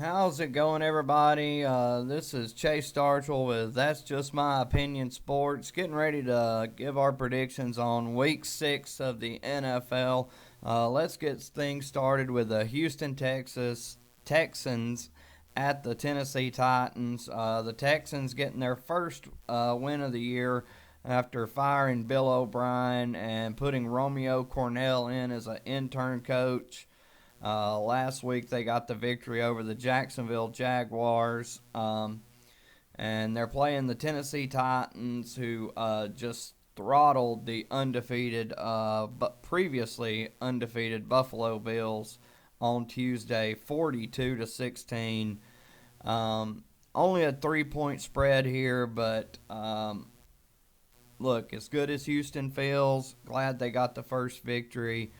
How's it going, everybody? This is Chase Starchel with That's Just My Opinion Sports, getting ready to give our predictions on Week 6 of the NFL. Let's get things started with the Houston, Texans at the Tennessee Titans. The Texans getting their first win of the year after firing Bill O'Brien and putting Romeo Cornell in as an intern coach. Last week they got the victory over the Jacksonville Jaguars, and they're playing the Tennessee Titans, who just throttled the but previously undefeated Buffalo Bills on Tuesday, 42-16. Only a 3-point spread here, but look, as good as Houston feels, glad they got the first victory.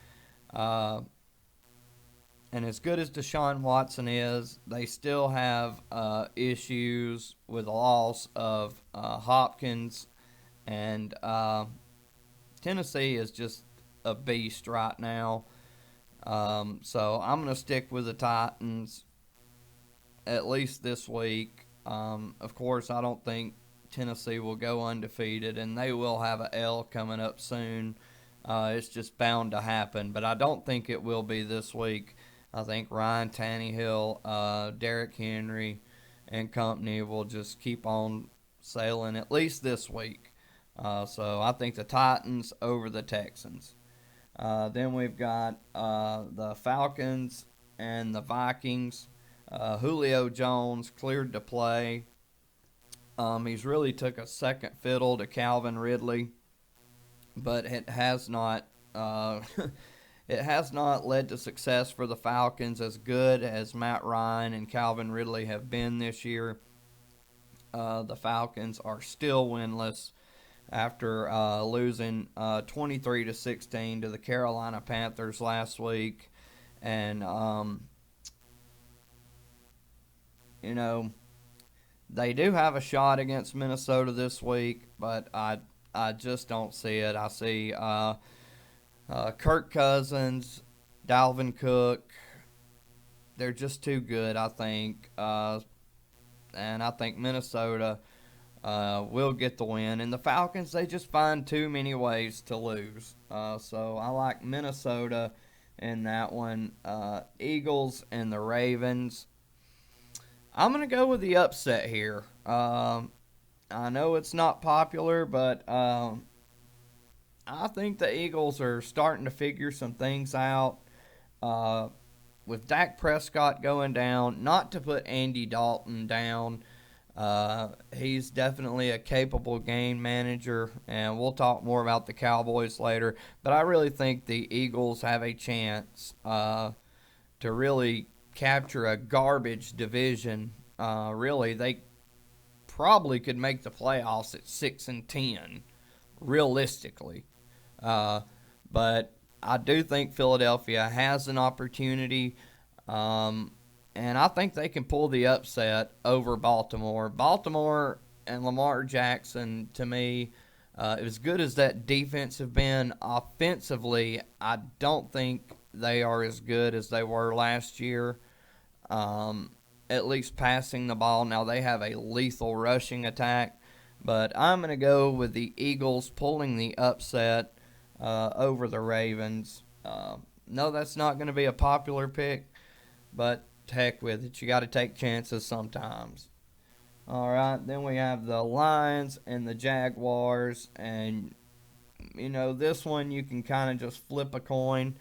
And as good as Deshaun Watson is, they still have issues with the loss of Hopkins. And Tennessee is just a beast right now. So I'm going to stick with the Titans at least this week. Of course, I don't think Tennessee will go undefeated, and they will have an L coming up soon. It's just bound to happen, but I don't think it will be this week. I think Ryan Tannehill, Derrick Henry, and company will just keep on sailing at least this week. So I think the Titans over the Texans. Then we've got the Falcons and the Vikings. Julio Jones cleared to play. He's really took a second fiddle to Calvin Ridley, but it has not it has not led to success for the Falcons as good as Matt Ryan and Calvin Ridley have been this year. The Falcons are still winless after losing 23-16 to the Carolina Panthers last week, and you know they do have a shot against Minnesota this week, but I just don't see it. I see Kirk Cousins, Dalvin Cook. They're just too good, I think. And I think Minnesota will get the win. And the Falcons, they just find too many ways to lose. So I like Minnesota in that one. Eagles and the Ravens. I'm going to go with the upset here. I know it's not popular, but I think the Eagles are starting to figure some things out. With Dak Prescott going down, not to put Andy Dalton down, he's definitely a capable game manager, and we'll talk more about the Cowboys later. But I really think the Eagles have a chance to really capture a garbage division. Really, they probably could make the playoffs at 6-10, realistically. But I do think Philadelphia has an opportunity, and I think they can pull the upset over Baltimore. Baltimore and Lamar Jackson, to me, as good as that defense have been, offensively, I don't think they are as good as they were last year, at least passing the ball. Now, they have a lethal rushing attack, but I'm going to go with the Eagles pulling the upset over the Ravens. No, that's not going to be a popular pick, but heck with it. You got to take chances sometimes. All right, then we have the Lions and the Jaguars, and this one you can kind of just flip a coin,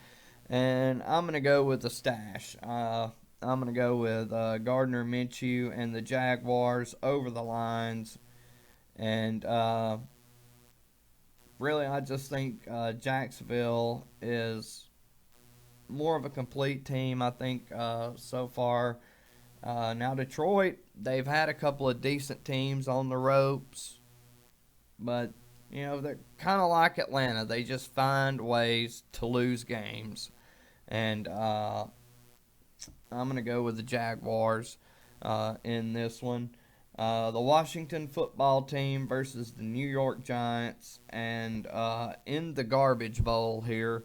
and I'm going to go with the stash. I'm going to go with Gardner Minshew and the Jaguars over the Lions, and really, I just think Jacksonville is more of a complete team, I think, so far. Now, Detroit, they've had a couple of decent teams on the ropes, but, they're kind of like Atlanta. They just find ways to lose games. And I'm going to go with the Jaguars in this one. The Washington football team versus the New York Giants, and in the garbage bowl here,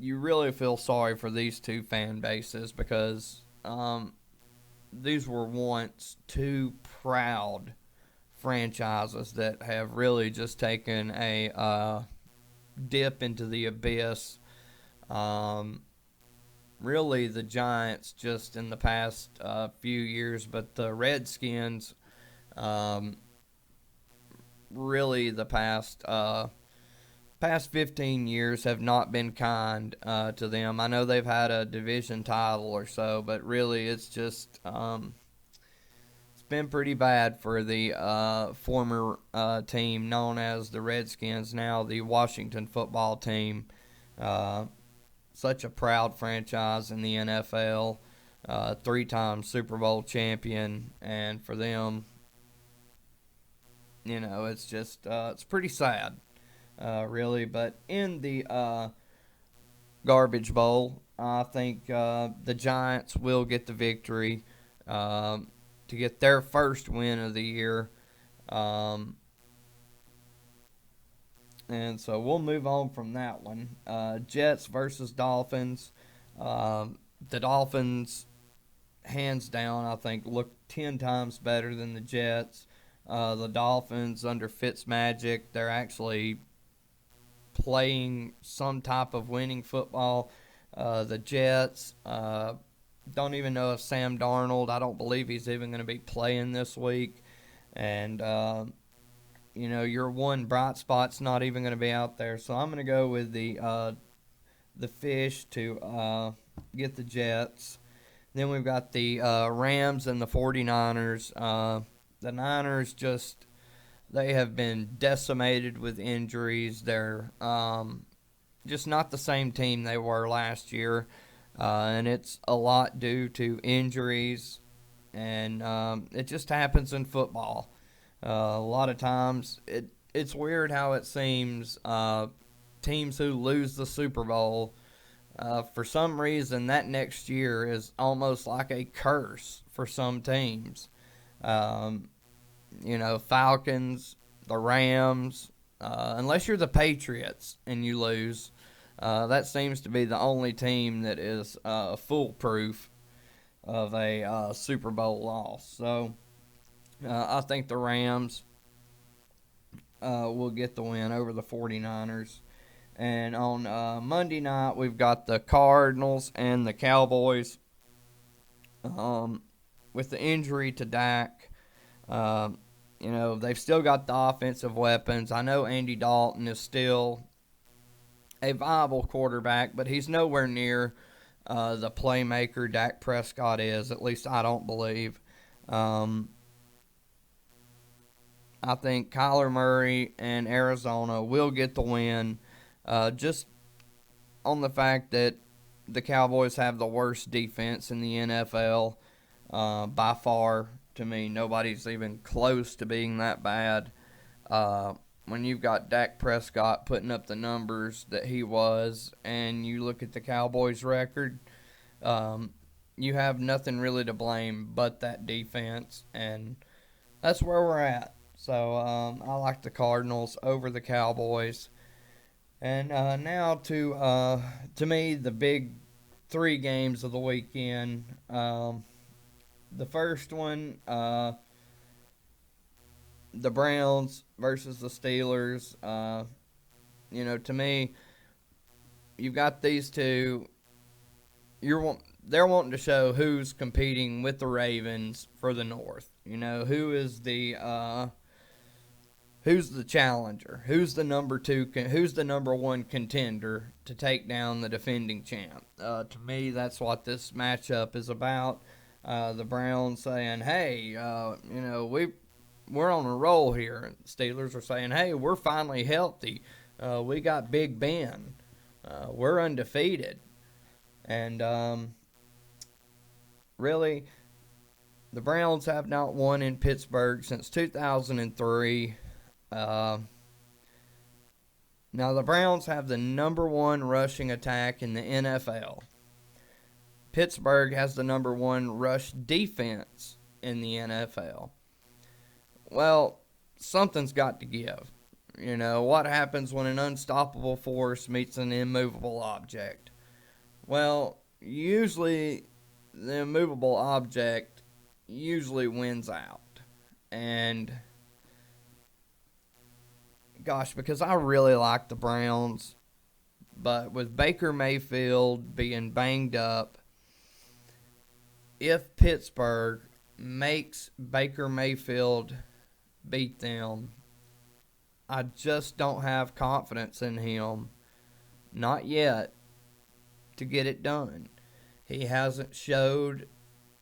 you really feel sorry for these two fan bases because these were once two proud franchises that have really just taken a dip into the abyss. Um, Really, the Giants just in the past few years, but the Redskins um, really the past 15 years have not been kind to them. I know they've had a division title or so, but really it's just it's been pretty bad for the former team known as the Redskins, now the Washington football team. Uh, Such a proud franchise in the NFL, three-time Super Bowl champion, and for them, it's just it's pretty sad, really. But in the garbage bowl, I think the Giants will get the victory to get their first win of the year. Um, and so we'll move on from that one. Jets versus Dolphins. The Dolphins, hands down, I think, look 10 times better than the Jets. The Dolphins, under Fitzmagic, they're actually playing some type of winning football. The Jets, don't even know if Sam Darnold, I don't believe he's even going to be playing this week. And, your one bright spot's not even going to be out there. So I'm going to go with the Fish to get the Jets. Then we've got the Rams and the 49ers. The Niners they have been decimated with injuries. They're just not the same team they were last year. And it's a lot due to injuries. And it just happens in football. A lot of times, it's weird how it seems teams who lose the Super Bowl, for some reason, that next year is almost like a curse for some teams. Falcons, the Rams, unless you're the Patriots and you lose, that seems to be the only team that is foolproof of a Super Bowl loss. So I think the Rams will get the win over the 49ers. And on Monday night, we've got the Cardinals and the Cowboys. With the injury to Dak, they've still got the offensive weapons. I know Andy Dalton is still a viable quarterback, but he's nowhere near the playmaker Dak Prescott is. At least I don't believe. I think Kyler Murray and Arizona will get the win, just on the fact that the Cowboys have the worst defense in the NFL by far. To me, nobody's even close to being that bad. When you've got Dak Prescott putting up the numbers that he was, and you look at the Cowboys' record, you have nothing really to blame but that defense, and that's where we're at. So I like the Cardinals over the Cowboys. And now to me, the big three games of the weekend. The first one, the Browns versus the Steelers. To me, you've got these two. They're wanting to show who's competing with the Ravens for the North. Who's the challenger? Who's the number two? Who's the number one contender to take down the defending champ? To me, that's what this matchup is about. The Browns saying, "Hey, we're on a roll here." Steelers are saying, "Hey, we're finally healthy. We got Big Ben. We're undefeated." And really, the Browns have not won in Pittsburgh since 2003. Now, the Browns have the number one rushing attack in the NFL. Pittsburgh has the number one rush defense in the NFL. Well, something's got to give. What happens when an unstoppable force meets an immovable object? Well, usually the immovable object usually wins out. And gosh, because I really like the Browns, but with Baker Mayfield being banged up, if Pittsburgh makes Baker Mayfield beat them, I just don't have confidence in him, not yet, to get it done. He hasn't showed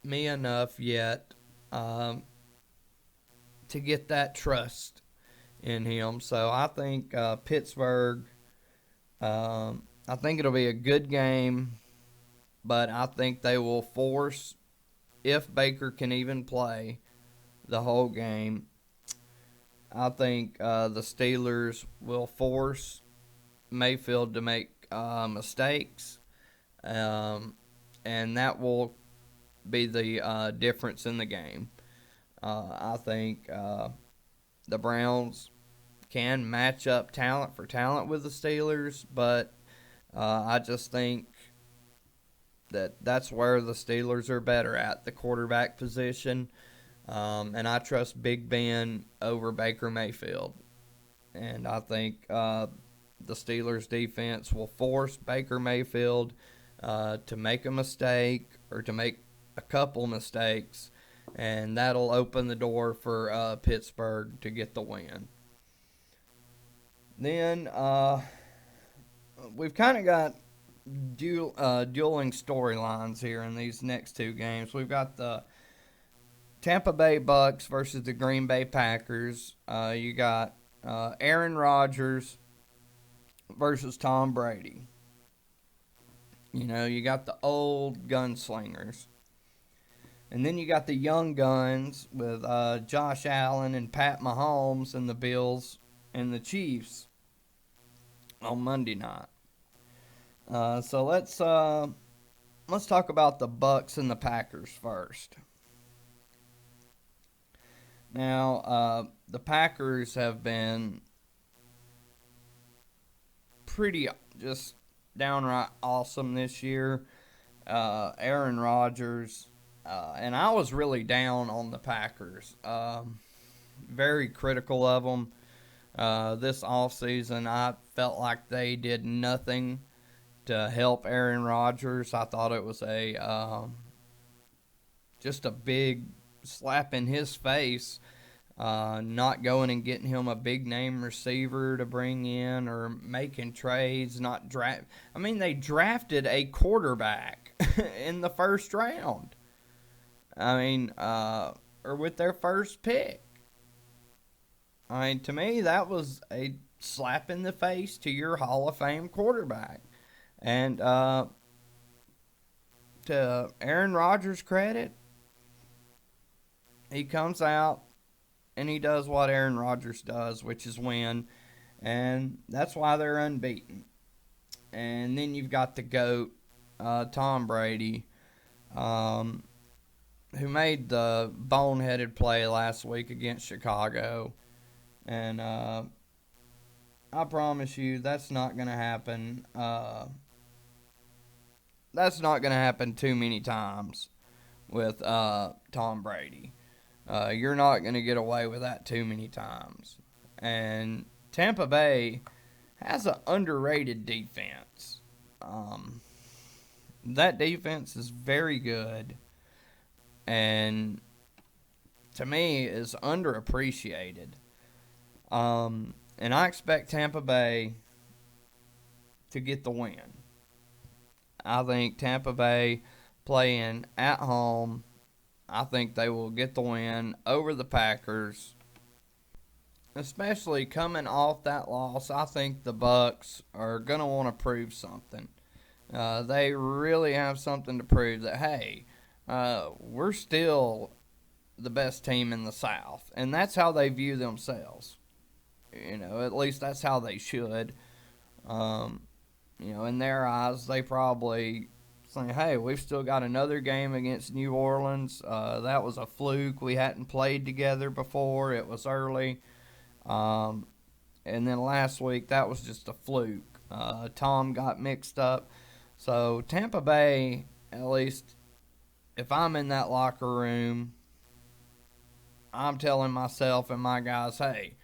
me enough yet um, to get that trust in him. So I think Pittsburgh, I think it'll be a good game, but I think they will force, if Baker can even play the whole game, I think the Steelers will force Mayfield to make mistakes, um, and that will be the difference in the game. I think the Browns can match up talent for talent with the Steelers, but I just think that's where the Steelers are better at the quarterback position. And I trust Big Ben over Baker Mayfield. And I think the Steelers defense will force Baker Mayfield to make a mistake or to make a couple mistakes, and that'll open the door for Pittsburgh to get the win. Then we've kind of got dueling storylines here in these next two games. We've got the Tampa Bay Bucks versus the Green Bay Packers. You got Aaron Rodgers versus Tom Brady. You know, you got the old gunslingers. And then you got the young guns with Josh Allen and Pat Mahomes and the Bills and the Chiefs on Monday night. So let's talk about the Bucks and the Packers first. Now, the Packers have been pretty just downright awesome this year. Aaron Rodgers, and I was really down on the Packers. Very critical of them. This offseason, I felt like they did nothing to help Aaron Rodgers. I thought it was just a big slap in his face, not going and getting him a big name receiver to bring in or making trades, not draft. I mean, they drafted a quarterback in the first round. I mean, or with their first pick. I mean, to me, that was a slap in the face to your Hall of Fame quarterback. And to Aaron Rodgers' credit, he comes out and he does what Aaron Rodgers does, which is win. And that's why they're unbeaten. And then you've got the GOAT, Tom Brady, who made the boneheaded play last week against Chicago. And I promise you, that's not going to happen. That's not going to happen too many times with Tom Brady. You're not going to get away with that too many times. And Tampa Bay has an underrated defense. That defense is very good, and to me is underappreciated. And I expect Tampa Bay to get the win. I think Tampa Bay playing at home, I think they will get the win over the Packers. Especially coming off that loss, I think the Bucks are going to want to prove something. They really have something to prove that, hey, we're still the best team in the South. And that's how they view themselves. You know, at least that's how they should. You know, in their eyes, they probably say, hey, we've still got another game against New Orleans. That was a fluke. We hadn't played together before. It was early. And then last week, that was just a fluke. Tom got mixed up So Tampa Bay, at least if I'm in that locker room, I'm telling myself and my guys, hey,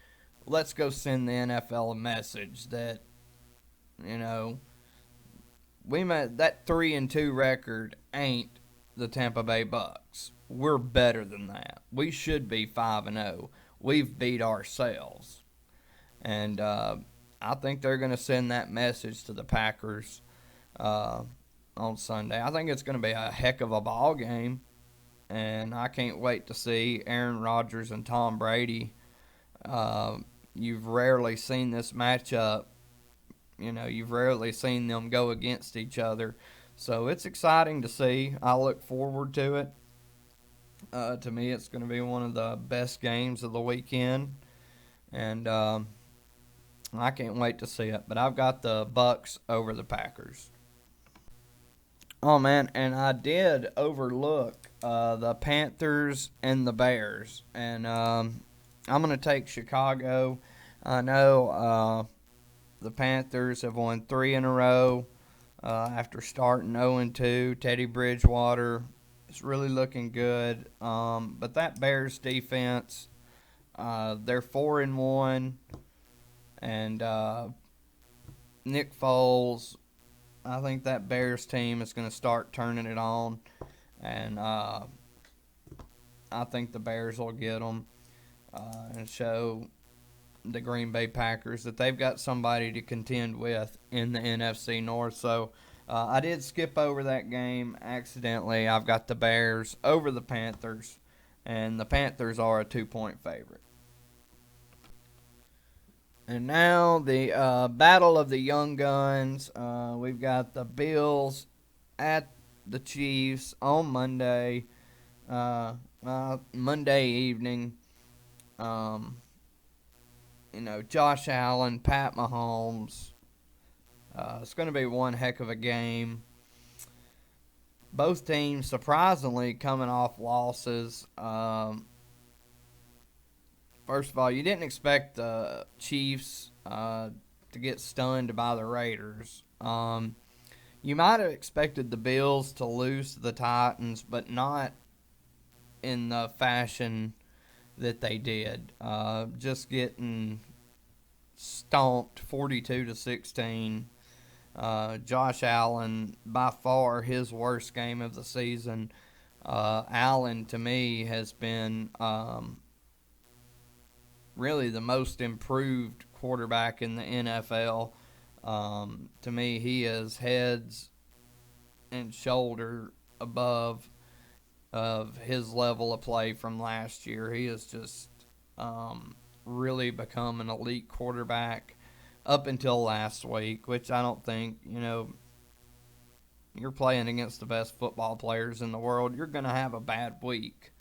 let's go send the NFL a message that, you know, we met that 3-2 record ain't the Tampa Bay Bucks. We're better than that. We should be 5-0. We've beat ourselves. And I think they're going to send that message to the Packers uh, on Sunday. I think it's going to be a heck of a ball game, and I can't wait to see Aaron Rodgers and Tom Brady. Uh, you've rarely seen this matchup. You've rarely seen them go against each other. So it's exciting to see. I look forward to it. To me, it's going to be one of the best games of the weekend, and I can't wait to see it. But I've got the Bucks over the Packers. Oh man, and I did overlook the Panthers and the Bears, and I'm gonna take Chicago. I know the Panthers have won 3 in a row after starting 0-2. Teddy Bridgewater is really looking good, but that Bears defense, they're 4-1, and Nick Foles, I think that Bears team is going to start turning it on, and I think the Bears will get them and show the Green Bay Packers that they've got somebody to contend with in the NFC North. So I did skip over that game accidentally. I've got the Bears over the Panthers, and the Panthers are a 2-point favorite. And now the Battle of the Young Guns. We've got the Bills at the Chiefs on Monday, Monday evening. Um, Josh Allen, Pat Mahomes. It's going to be one heck of a game. Both teams surprisingly coming off losses. First of all, you didn't expect the Chiefs to get stunned by the Raiders. You might have expected the Bills to lose to the Titans, but not in the fashion that they did. Just getting stomped 42-16. Josh Allen, by far his worst game of the season. Allen, to me, has been really the most improved quarterback in the NFL. To me, he is heads and shoulder above of his level of play from last year. He has just really become an elite quarterback up until last week, which I don't think, you're playing against the best football players in the world. You're going to have a bad week.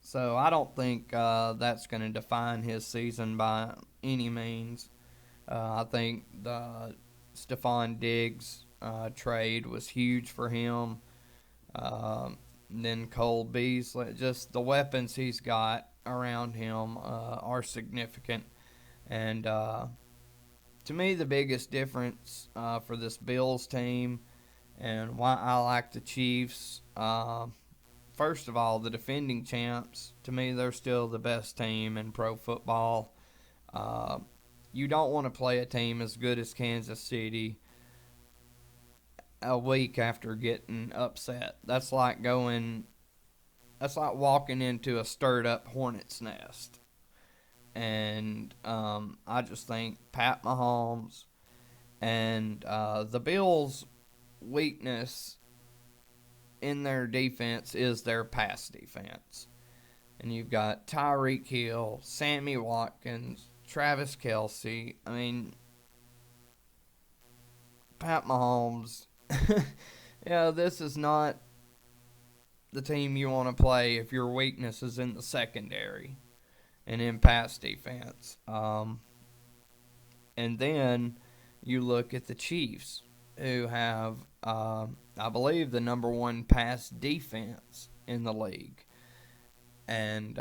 So I don't think that's going to define his season by any means. I think the Stephon Diggs trade was huge for him. Then Cole Beasley, just the weapons he's got around him are significant. And to me, the biggest difference for this Bills team and why I like the Chiefs, first of all, the defending champs, to me, they're still the best team in pro football. You don't want to play a team as good as Kansas City a week after getting upset. That's like walking into a stirred up hornet's nest. And I just think Pat Mahomes and the Bills' weakness in their defense is their pass defense. And you've got Tyreek Hill, Sammy Watkins, Travis Kelce. I mean, Pat Mahomes, this is not the team you want to play if your weakness is in the secondary and in pass defense. And then you look at the Chiefs, who have, I believe, the number one pass defense in the league. And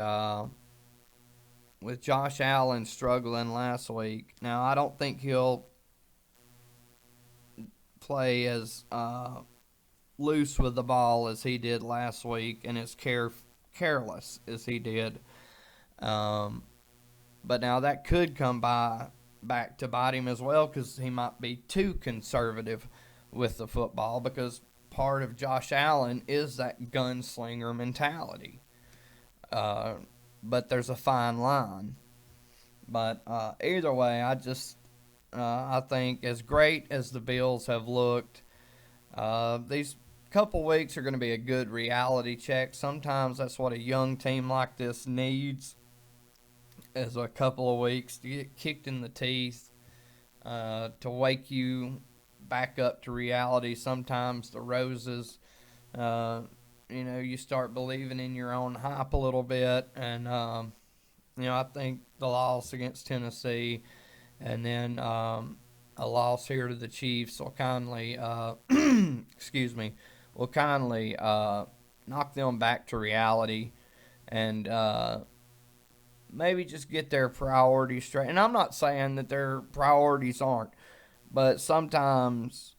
with Josh Allen struggling last week, now I don't think he'll play as loose with the ball as he did last week and as careless as he did. Um, but now that could come back to bite him as well because he might be too conservative with the football because part of Josh Allen is that gunslinger mentality. Uh, but there's a fine line. But either way, I think as great as the Bills have looked, these couple weeks are going to be a good reality check. Sometimes that's what a young team like this needs, is a couple of weeks to get kicked in the teeth, to wake you back up to reality. Sometimes the roses, uh, you start believing in your own hype a little bit. And, I think the loss against Tennessee and then a loss here to the Chiefs will kindly, excuse me, will kindly knock them back to reality and maybe just get their priorities straight. And I'm not saying that their priorities aren't, but sometimes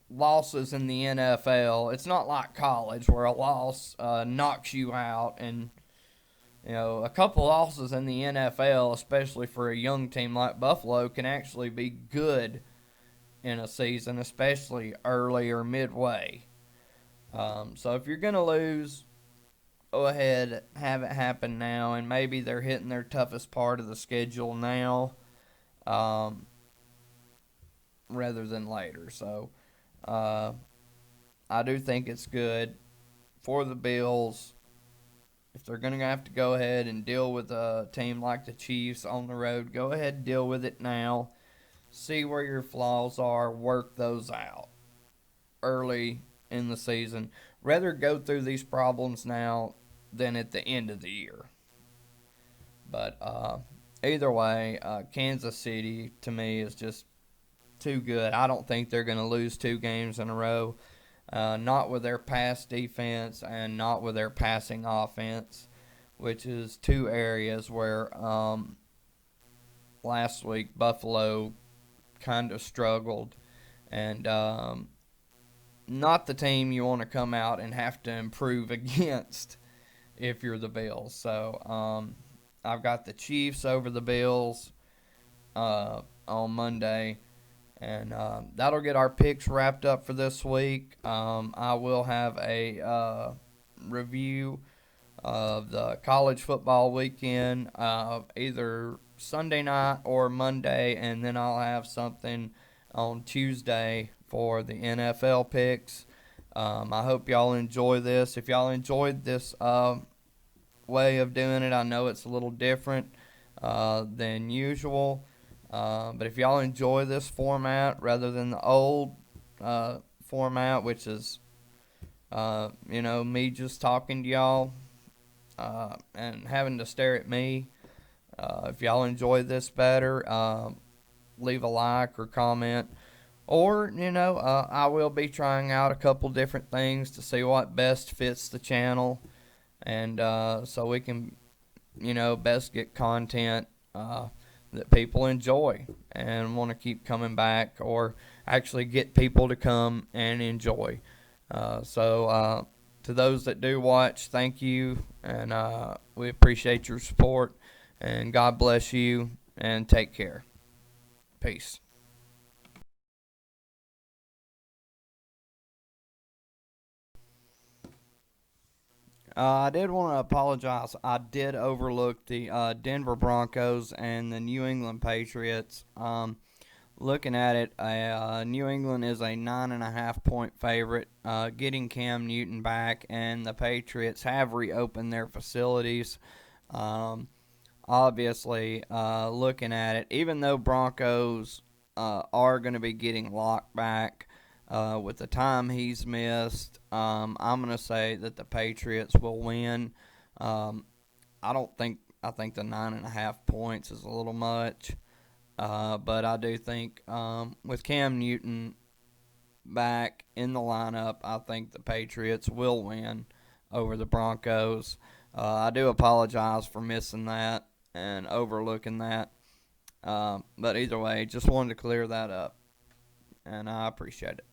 losses in the NFL, it's not like college where a loss knocks you out. And, a couple losses in the NFL, especially for a young team like Buffalo, can actually be good in a season, especially early or midway. So if you're going to lose, go ahead, have it happen now, and maybe they're hitting their toughest part of the schedule now rather than later. So I do think it's good for the Bills. If they're going to have to go ahead and deal with a team like the Chiefs on the road, go ahead and deal with it now. See where your flaws are, work those out early in the season. Rather go through these problems now than at the end of the year. But either way, Kansas City to me is just too good. I don't think they're going to lose 2 games in a row. Not with their pass defense and not with their passing offense, which is 2 areas where last week Buffalo kind of struggled. And not the team you want to come out and have to improve against if you're the Bills. So I've got the Chiefs over the Bills on Monday. And that'll get our picks wrapped up for this week. I will have a review of the college football weekend either Sunday night or Monday, and then I'll have something on Tuesday for the NFL picks. I hope y'all enjoy this. If y'all enjoyed this way of doing it, I know it's a little different than usual. But if y'all enjoy this format rather than the old format, which is, me just talking to y'all and having to stare at me, if y'all enjoy this better, leave a like or comment. Or, I will be trying out a couple different things to see what best fits the channel. And so we can, best get content that people enjoy and want to keep coming back, or actually get people to come and enjoy. So to those that do watch, thank you, and we appreciate your support, and God bless you, and take care. Peace. I did want to apologize. I did overlook the Denver Broncos and the New England Patriots. Looking at it, New England is a 9.5-point favorite, getting Cam Newton back, and the Patriots have reopened their facilities. Obviously, looking at it, even though Broncos are going to be getting locked back with the time he's missed, I'm going to say that the Patriots will win. I don't think I think the 9.5 points is a little much, but I do think with Cam Newton back in the lineup, I think the Patriots will win over the Broncos. I do apologize for missing that and overlooking that. But either way, just wanted to clear that up. and I appreciate it.